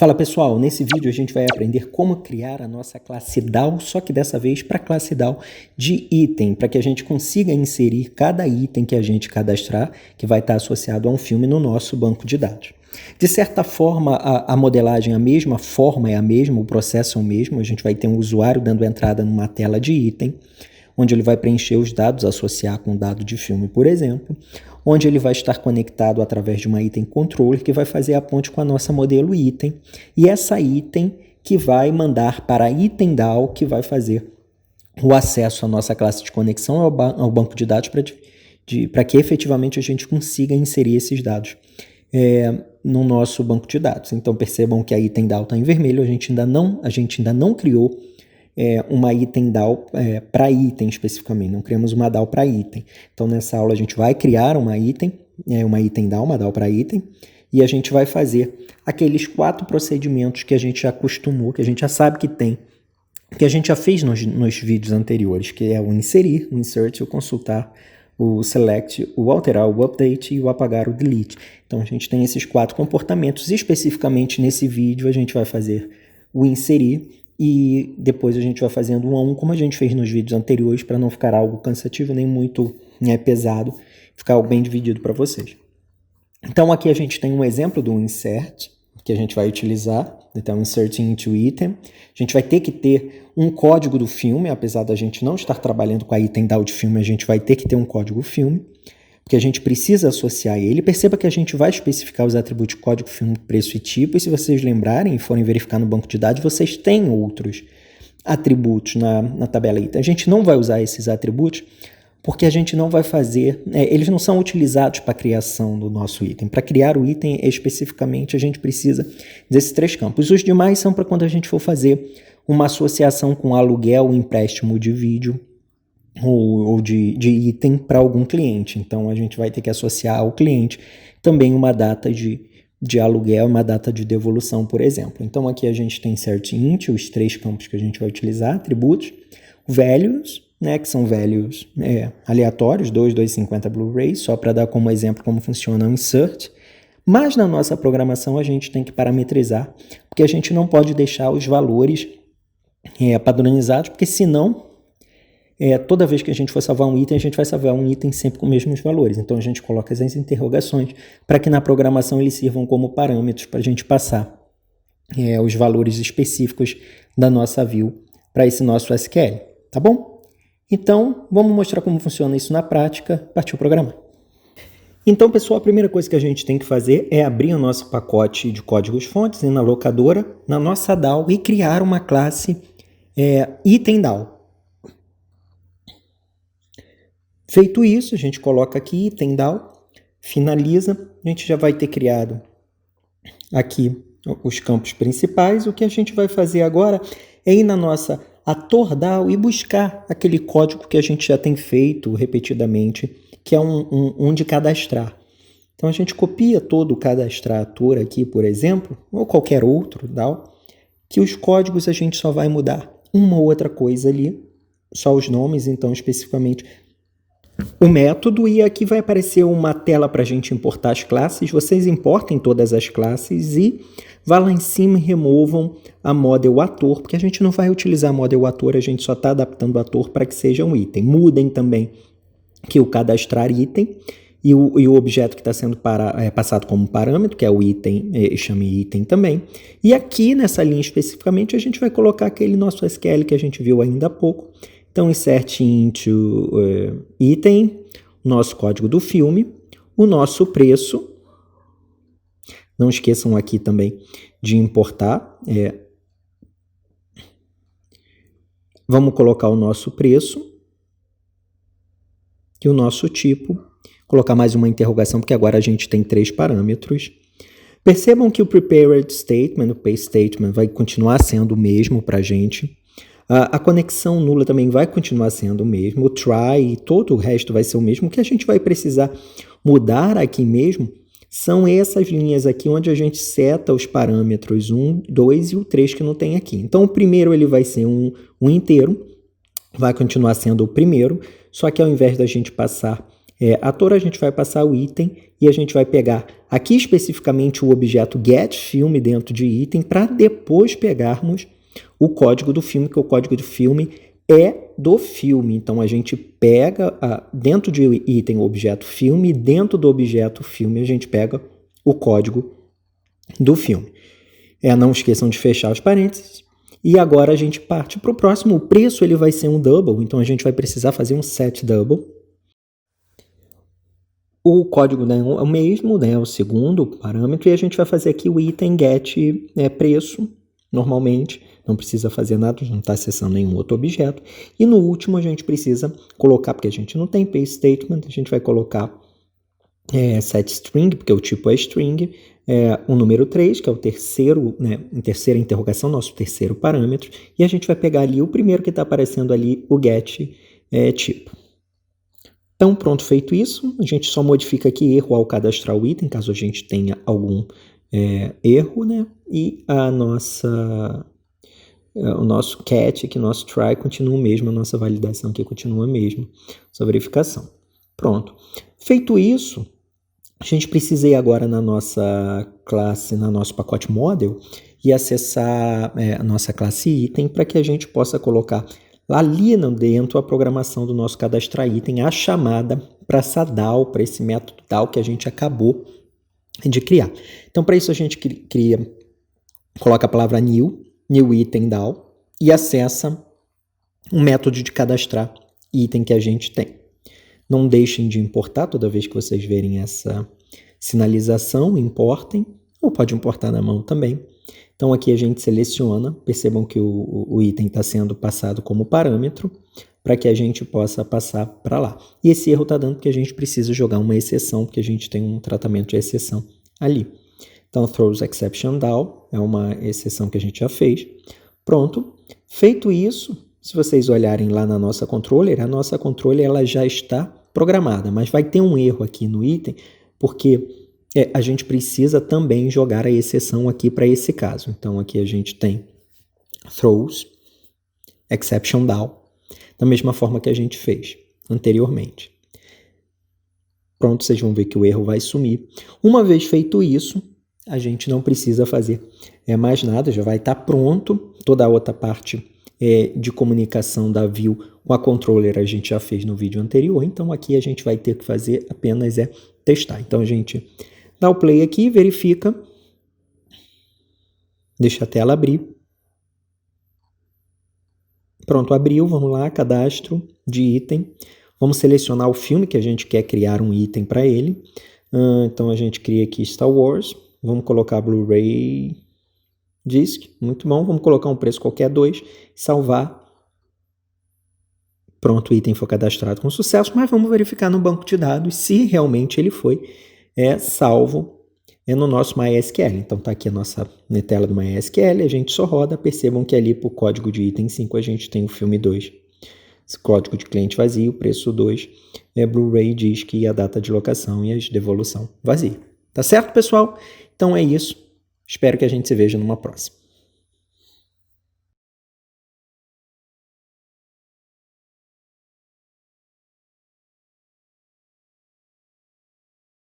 Fala pessoal, nesse vídeo a gente vai aprender como criar a nossa classe DAO, só que dessa vez para a classe DAO de item, para que a gente consiga inserir cada item que a gente cadastrar, que vai estar associado a um filme no nosso banco de dados. De certa forma, a modelagem é a mesma, a forma é a mesma, o processo é o mesmo, a gente vai ter um usuário dando entrada numa tela de item, onde ele vai preencher os dados, associar com um dado de filme, por exemplo, onde ele vai estar conectado através de uma item controller que vai fazer a ponte com a nossa modelo item, e essa item que vai mandar para a item DAO, que vai fazer o acesso à nossa classe de conexão ao banco de dados para que efetivamente a gente consiga inserir esses dados no nosso banco de dados. Então percebam que a item DAO está em vermelho, a gente ainda não criou uma item DAO para item especificamente, não criamos uma DAO para item. Então nessa aula a gente vai criar uma item DAO, uma DAO para item, e a gente vai fazer aqueles 4 procedimentos que a gente já acostumou, que a gente já sabe que tem, que a gente já fez nos vídeos anteriores, que é o inserir, o insert, o consultar, o select, o alterar, o update e o apagar, o delete. Então a gente tem esses 4 comportamentos, e especificamente nesse vídeo a gente vai fazer o inserir, e depois a gente vai fazendo um a um, como a gente fez nos vídeos anteriores, para não ficar algo cansativo nem muito pesado, ficar algo bem dividido para vocês. Então aqui a gente tem um exemplo do insert, que a gente vai utilizar, então insert into item. A gente vai ter que ter um código do filme, apesar da gente não estar trabalhando com a item DAO de filme, a gente vai ter que ter um código filme, porque a gente precisa associar ele. Perceba que a gente vai especificar os atributos código, filme, preço e tipo, e se vocês lembrarem e forem verificar no banco de dados, vocês têm outros atributos na tabela item. A gente não vai usar esses atributos porque a gente não vai fazer, eles não são utilizados para a criação do nosso item. Para criar o item especificamente, a gente precisa desses 3 campos. Os demais são para quando a gente for fazer uma associação com aluguel, empréstimo de vídeo, ou de item para algum cliente. Então a gente vai ter que associar ao cliente também uma data de aluguel, uma data de devolução, por exemplo. Então aqui a gente tem insert int, os 3 campos que a gente vai utilizar, atributos, values, que são values aleatórios, 250 Blu-ray, só para dar como exemplo como funciona o insert. Mas na nossa programação a gente tem que parametrizar, porque a gente não pode deixar os valores padronizados, porque senão toda vez que a gente for salvar um item, a gente vai salvar um item sempre com os mesmos valores. Então a gente coloca essas interrogações para que na programação eles sirvam como parâmetros para a gente passar os valores específicos da nossa view para esse nosso SQL, tá bom? Então vamos mostrar como funciona isso na prática, partiu programar. Então pessoal, a primeira coisa que a gente tem que fazer é abrir o nosso pacote de códigos fontes na locadora, na nossa DAO, e criar uma classe item DAO. Feito isso, a gente coloca aqui item DAO, finaliza, a gente já vai ter criado aqui os campos principais. O que a gente vai fazer agora é ir na nossa ator DAO e buscar aquele código que a gente já tem feito repetidamente, que é um de cadastrar. Então a gente copia todo o cadastrar ator aqui, por exemplo, ou qualquer outro DAO, que os códigos a gente só vai mudar uma ou outra coisa ali, só os nomes, então especificamente o método, e aqui vai aparecer uma tela para a gente importar as classes. Vocês importem todas as classes e vá lá em cima e removam a model ator, porque a gente não vai utilizar a model ator, a gente só está adaptando o ator para que seja um item. Mudem também que o cadastrar item e o objeto que está sendo passado como parâmetro, que é o item, chame item também. E aqui nessa linha especificamente a gente vai colocar aquele nosso SQL que a gente viu ainda há pouco. Então, insert into item, o nosso código do filme, o nosso preço. Não esqueçam aqui também de importar. Vamos colocar o nosso preço e o nosso tipo. Colocar mais uma interrogação, porque agora a gente tem 3 parâmetros. Percebam que o prepared statement, o paste statement, vai continuar sendo o mesmo para a gente. A conexão nula também vai continuar sendo o mesmo, o try e todo o resto vai ser o mesmo. O que a gente vai precisar mudar aqui mesmo são essas linhas aqui onde a gente seta os parâmetros 1, 2 e o 3 que não tem aqui. Então o primeiro ele vai ser um inteiro, vai continuar sendo o primeiro, só que ao invés da gente passar ator, a gente vai passar o item e a gente vai pegar aqui especificamente o objeto getFilm dentro de item para depois pegarmos o código do filme, que o código do filme é do filme. Então, a gente pega dentro de item o objeto filme, dentro do objeto filme a gente pega o código do filme. Não esqueçam de fechar os parênteses. E agora a gente parte para o próximo. O preço ele vai ser um double, então a gente vai precisar fazer um set double. O código, né, é o mesmo, né, o segundo parâmetro, e a gente vai fazer aqui o item get preço, normalmente, não precisa fazer nada, não está acessando nenhum outro objeto. E no último a gente precisa colocar, porque a gente não tem paste statement, a gente vai colocar set string, porque o tipo é string, o número 3, que é o terceiro, né, terceira interrogação, nosso terceiro parâmetro, e a gente vai pegar ali o primeiro que está aparecendo ali, o get tipo. Então, pronto, feito isso, a gente só modifica aqui erro ao cadastrar o item, caso a gente tenha algum erro, né? E o nosso cat, que nosso try continua o mesmo, a nossa validação aqui continua a mesma, nossa verificação. Pronto. Feito isso, a gente precisa ir agora na nossa classe, no nosso pacote model, e acessar a nossa classe item para que a gente possa colocar ali dentro a programação do nosso cadastrar item, a chamada para essa DAO, para esse método DAO que a gente acabou de criar. Então, para isso a gente coloca a palavra new item DAO e acessa um método de cadastrar item que a gente tem. Não deixem de importar toda vez que vocês verem essa sinalização, importem, ou pode importar na mão também. Então aqui a gente seleciona, percebam que o item está sendo passado como parâmetro, para que a gente possa passar para lá. E esse erro está dando porque a gente precisa jogar uma exceção, porque a gente tem um tratamento de exceção ali. Então throws exception down, é uma exceção que a gente já fez. Pronto, feito isso, se vocês olharem lá na nossa controller, a nossa controller ela já está programada, mas vai ter um erro aqui no item, porque a gente precisa também jogar a exceção aqui para esse caso. Então, aqui a gente tem throws, exception down, da mesma forma que a gente fez anteriormente. Pronto, vocês vão ver que o erro vai sumir. Uma vez feito isso, a gente não precisa fazer mais nada, já vai estar pronto. Toda a outra parte de comunicação da view com a controller a gente já fez no vídeo anterior, então aqui a gente vai ter que fazer apenas testar. Então, a gente dá o play aqui, verifica, deixa a tela abrir. Pronto, abriu, vamos lá, cadastro de item. Vamos selecionar o filme que a gente quer criar um item para ele. Então, a gente cria aqui Star Wars. Vamos colocar Blu-ray Disc, muito bom. Vamos colocar um preço qualquer, 2, salvar. Pronto, o item foi cadastrado com sucesso, mas vamos verificar no banco de dados se realmente ele foi salvo no nosso MySQL. Então, está aqui a nossa tela do MySQL, a gente só roda, percebam que ali para o código de item 5 a gente tem o filme 2. Esse código de cliente vazio, preço 2, Blu-ray Disc e a data de locação e a devolução vazia. Tá certo, pessoal? Então é isso. Espero que a gente se veja numa próxima.